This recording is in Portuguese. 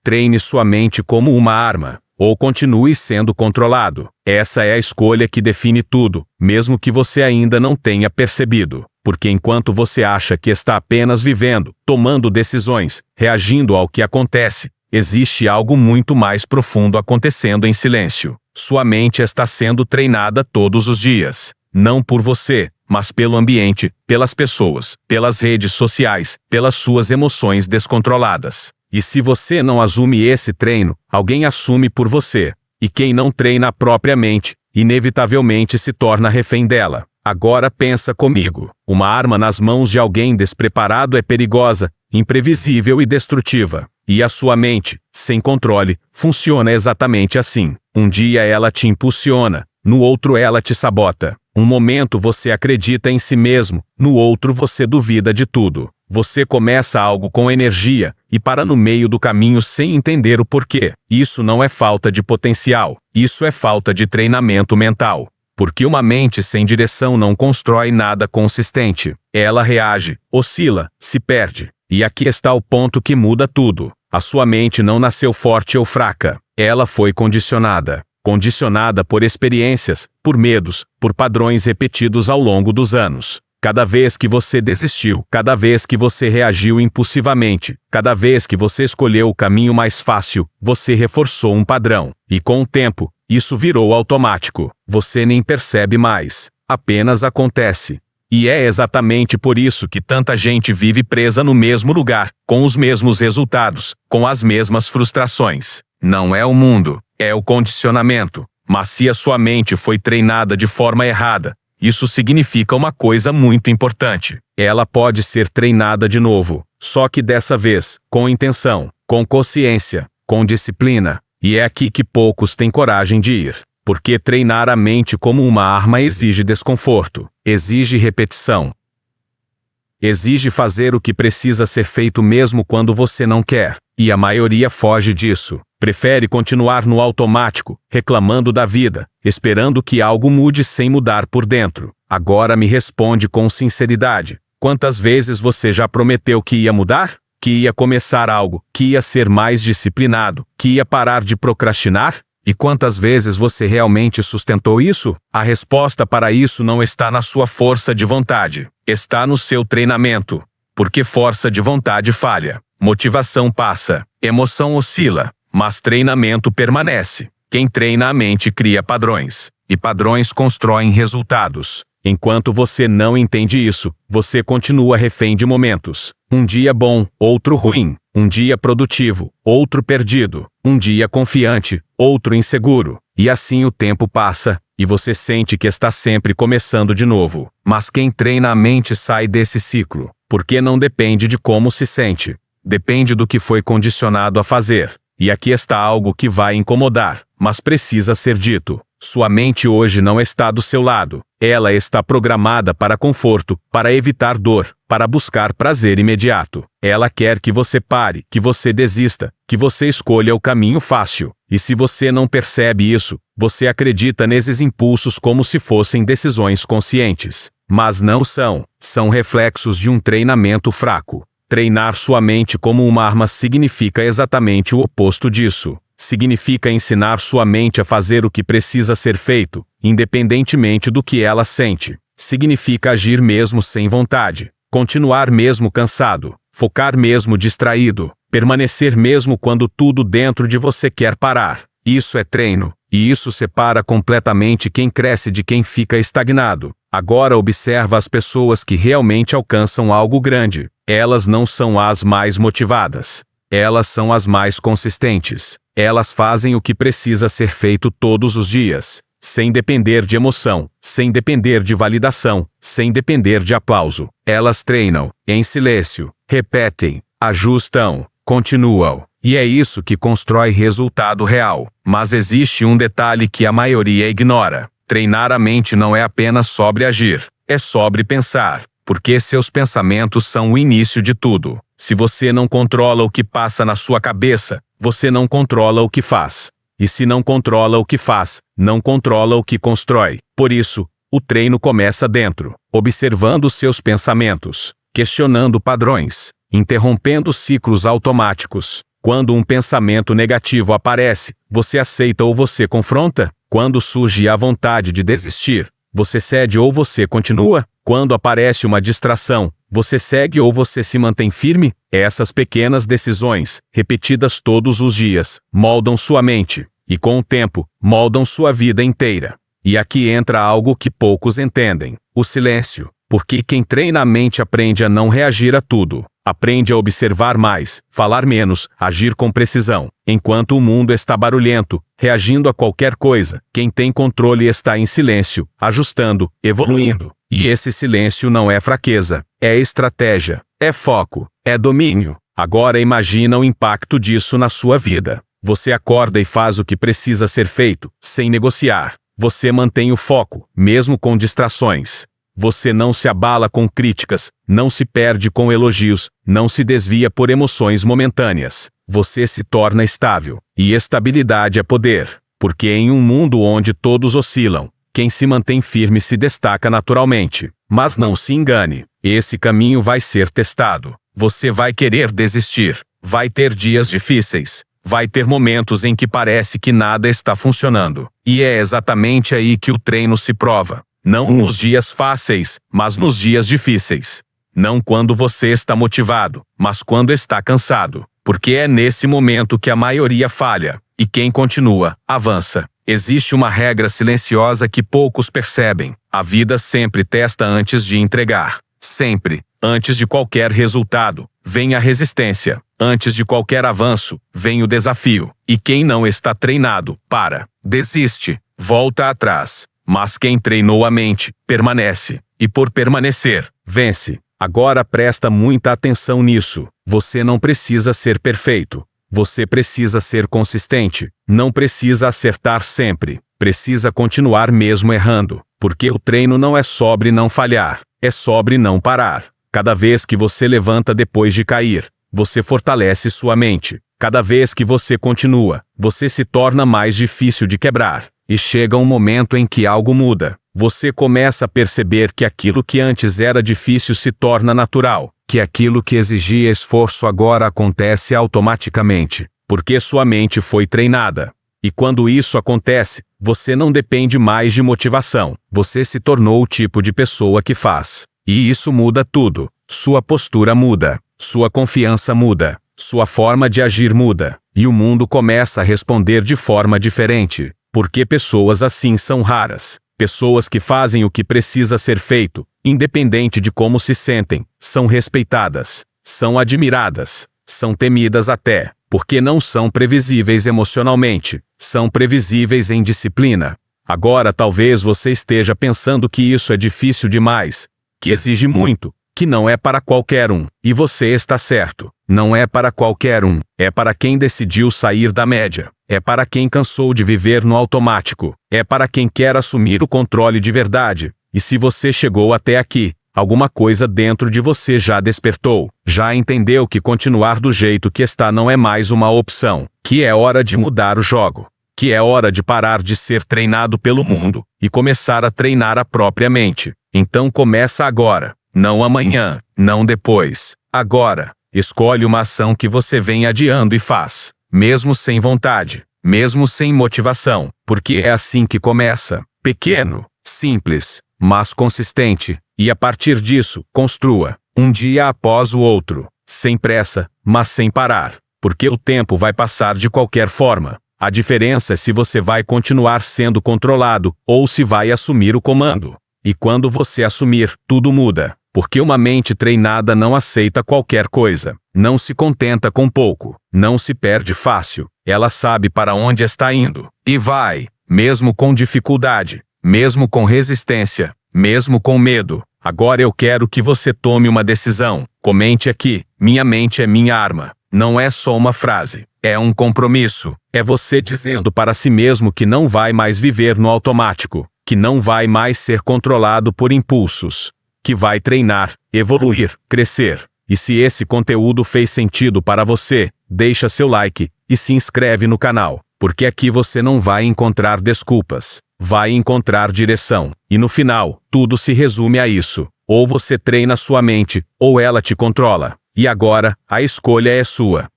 Treine sua mente como uma arma, ou continue sendo controlado. Essa é a escolha que define tudo, mesmo que você ainda não tenha percebido. Porque enquanto você acha que está apenas vivendo, tomando decisões, reagindo ao que acontece, existe algo muito mais profundo acontecendo em silêncio. Sua mente está sendo treinada todos os dias. Não por você, mas pelo ambiente, pelas pessoas, pelas redes sociais, pelas suas emoções descontroladas. E se você não assume esse treino, alguém assume por você. E quem não treina a própria mente, inevitavelmente se torna refém dela. Agora pensa comigo. Uma arma nas mãos de alguém despreparado é perigosa, imprevisível e destrutiva. E a sua mente, sem controle, funciona exatamente assim. Um dia ela te impulsiona, no outro ela te sabota. Um momento você acredita em si mesmo, no outro você duvida de tudo. Você começa algo com energia e para no meio do caminho sem entender o porquê. Isso não é falta de potencial, isso é falta de treinamento mental. Porque uma mente sem direção não constrói nada consistente. Ela reage, oscila, se perde. E aqui está o ponto que muda tudo. A sua mente não nasceu forte ou fraca. Ela foi condicionada. Condicionada por experiências, por medos, por padrões repetidos ao longo dos anos. Cada vez que você desistiu, cada vez que você reagiu impulsivamente, cada vez que você escolheu o caminho mais fácil, você reforçou um padrão. E com o tempo, isso virou automático. Você nem percebe mais. Apenas acontece. E é exatamente por isso que tanta gente vive presa no mesmo lugar, com os mesmos resultados, com as mesmas frustrações. Não é o mundo, é o condicionamento. Mas se a sua mente foi treinada de forma errada, isso significa uma coisa muito importante. Ela pode ser treinada de novo, só que dessa vez, com intenção, com consciência, com disciplina. E é aqui que poucos têm coragem de ir. Porque treinar a mente como uma arma exige desconforto, exige repetição. Exige fazer o que precisa ser feito mesmo quando você não quer. E a maioria foge disso. Prefere continuar no automático, reclamando da vida, esperando que algo mude sem mudar por dentro. Agora me responde com sinceridade. Quantas vezes você já prometeu que ia mudar? Que ia começar algo, que ia ser mais disciplinado, que ia parar de procrastinar? E quantas vezes você realmente sustentou isso? A resposta para isso não está na sua força de vontade. Está no seu treinamento. Porque força de vontade falha. Motivação passa. Emoção oscila. Mas treinamento permanece. Quem treina a mente cria padrões. E padrões constroem resultados. Enquanto você não entende isso, você continua refém de momentos. Um dia bom, outro ruim. Um dia produtivo, outro perdido. Um dia confiante, outro inseguro. E assim o tempo passa, e você sente que está sempre começando de novo. Mas quem treina a mente sai desse ciclo. Porque não depende de como se sente. Depende do que foi condicionado a fazer. E aqui está algo que vai incomodar, mas precisa ser dito. Sua mente hoje não está do seu lado. Ela está programada para conforto, para evitar dor, para buscar prazer imediato. Ela quer que você pare, que você desista, que você escolha o caminho fácil. E se você não percebe isso, você acredita nesses impulsos como se fossem decisões conscientes. Mas não são. São reflexos de um treinamento fraco. Treinar sua mente como uma arma significa exatamente o oposto disso. Significa ensinar sua mente a fazer o que precisa ser feito, independentemente do que ela sente. Significa agir mesmo sem vontade, continuar mesmo cansado, focar mesmo distraído, permanecer mesmo quando tudo dentro de você quer parar. Isso é treino, e isso separa completamente quem cresce de quem fica estagnado. Agora observa as pessoas que realmente alcançam algo grande. Elas não são as mais motivadas. Elas são as mais consistentes. Elas fazem o que precisa ser feito todos os dias, sem depender de emoção, sem depender de validação, sem depender de aplauso. Elas treinam, em silêncio, repetem, ajustam, continuam. E é isso que constrói resultado real. Mas existe um detalhe que a maioria ignora. Treinar a mente não é apenas sobre agir, é sobre pensar. Porque seus pensamentos são o início de tudo. Se você não controla o que passa na sua cabeça, você não controla o que faz. E se não controla o que faz, não controla o que constrói. Por isso, o treino começa dentro, observando seus pensamentos, questionando padrões, interrompendo ciclos automáticos. Quando um pensamento negativo aparece, você aceita ou você confronta? Quando surge a vontade de desistir, você cede ou você continua? Quando aparece uma distração, você segue ou você se mantém firme? Essas pequenas decisões, repetidas todos os dias, moldam sua mente, e com o tempo, moldam sua vida inteira. E aqui entra algo que poucos entendem: o silêncio. Porque quem treina a mente aprende a não reagir a tudo. Aprende a observar mais, falar menos, agir com precisão. Enquanto o mundo está barulhento, reagindo a qualquer coisa, quem tem controle está em silêncio, ajustando, evoluindo. E esse silêncio não é fraqueza, é estratégia, é foco, é domínio. Agora imagina o impacto disso na sua vida. Você acorda e faz o que precisa ser feito, sem negociar. Você mantém o foco, mesmo com distrações. Você não se abala com críticas, não se perde com elogios, não se desvia por emoções momentâneas. Você se torna estável. E estabilidade é poder. Porque em um mundo onde todos oscilam, quem se mantém firme se destaca naturalmente. Mas não se engane, esse caminho vai ser testado. Você vai querer desistir. Vai ter dias difíceis. Vai ter momentos em que parece que nada está funcionando. E é exatamente aí que o treino se prova. Não nos dias fáceis, mas nos dias difíceis. Não quando você está motivado, mas quando está cansado. Porque é nesse momento que a maioria falha. E quem continua, avança. Existe uma regra silenciosa que poucos percebem. A vida sempre testa antes de entregar. Sempre. Antes de qualquer resultado, vem a resistência. Antes de qualquer avanço, vem o desafio. E quem não está treinado, para, desiste, volta atrás. Mas quem treinou a mente, permanece. E por permanecer, vence. Agora presta muita atenção nisso. Você não precisa ser perfeito. Você precisa ser consistente. Não precisa acertar sempre. Precisa continuar mesmo errando. Porque o treino não é sobre não falhar. É sobre não parar. Cada vez que você levanta depois de cair, você fortalece sua mente. Cada vez que você continua, você se torna mais difícil de quebrar. E chega um momento em que algo muda. Você começa a perceber que aquilo que antes era difícil se torna natural. Que aquilo que exigia esforço agora acontece automaticamente. Porque sua mente foi treinada. E quando isso acontece, você não depende mais de motivação. Você se tornou o tipo de pessoa que faz. E isso muda tudo. Sua postura muda. Sua confiança muda. Sua forma de agir muda. E o mundo começa a responder de forma diferente. Porque pessoas assim são raras. Pessoas que fazem o que precisa ser feito, independente de como se sentem, são respeitadas, são admiradas, são temidas até, porque não são previsíveis emocionalmente, são previsíveis em disciplina. Agora talvez você esteja pensando que isso é difícil demais, que exige muito, que não é para qualquer um. E você está certo. Não é para qualquer um. É para quem decidiu sair da média. É para quem cansou de viver no automático. É para quem quer assumir o controle de verdade. E se você chegou até aqui, alguma coisa dentro de você já despertou. Já entendeu que continuar do jeito que está não é mais uma opção. Que é hora de mudar o jogo. Que é hora de parar de ser treinado pelo mundo e começar a treinar a própria mente. Então começa agora. Não amanhã, não depois. Agora. Escolhe uma ação que você vem adiando e faz. Mesmo sem vontade. Mesmo sem motivação. Porque é assim que começa. Pequeno. Simples. Mas consistente. E a partir disso, construa. Um dia após o outro. Sem pressa, mas sem parar. Porque o tempo vai passar de qualquer forma. A diferença é se você vai continuar sendo controlado ou se vai assumir o comando. E quando você assumir, tudo muda. Porque uma mente treinada não aceita qualquer coisa. Não se contenta com pouco. Não se perde fácil. Ela sabe para onde está indo. E vai. Mesmo com dificuldade. Mesmo com resistência. Mesmo com medo. Agora eu quero que você tome uma decisão. Comente aqui. Minha mente é minha arma. Não é só uma frase. É um compromisso. É você dizendo para si mesmo que não vai mais viver no automático. Que não vai mais ser controlado por impulsos. Que vai treinar, evoluir, crescer. E se esse conteúdo fez sentido para você, deixa seu like e se inscreve no canal, porque aqui você não vai encontrar desculpas, vai encontrar direção. E no final, tudo se resume a isso. Ou você treina sua mente, ou ela te controla. E agora, a escolha é sua.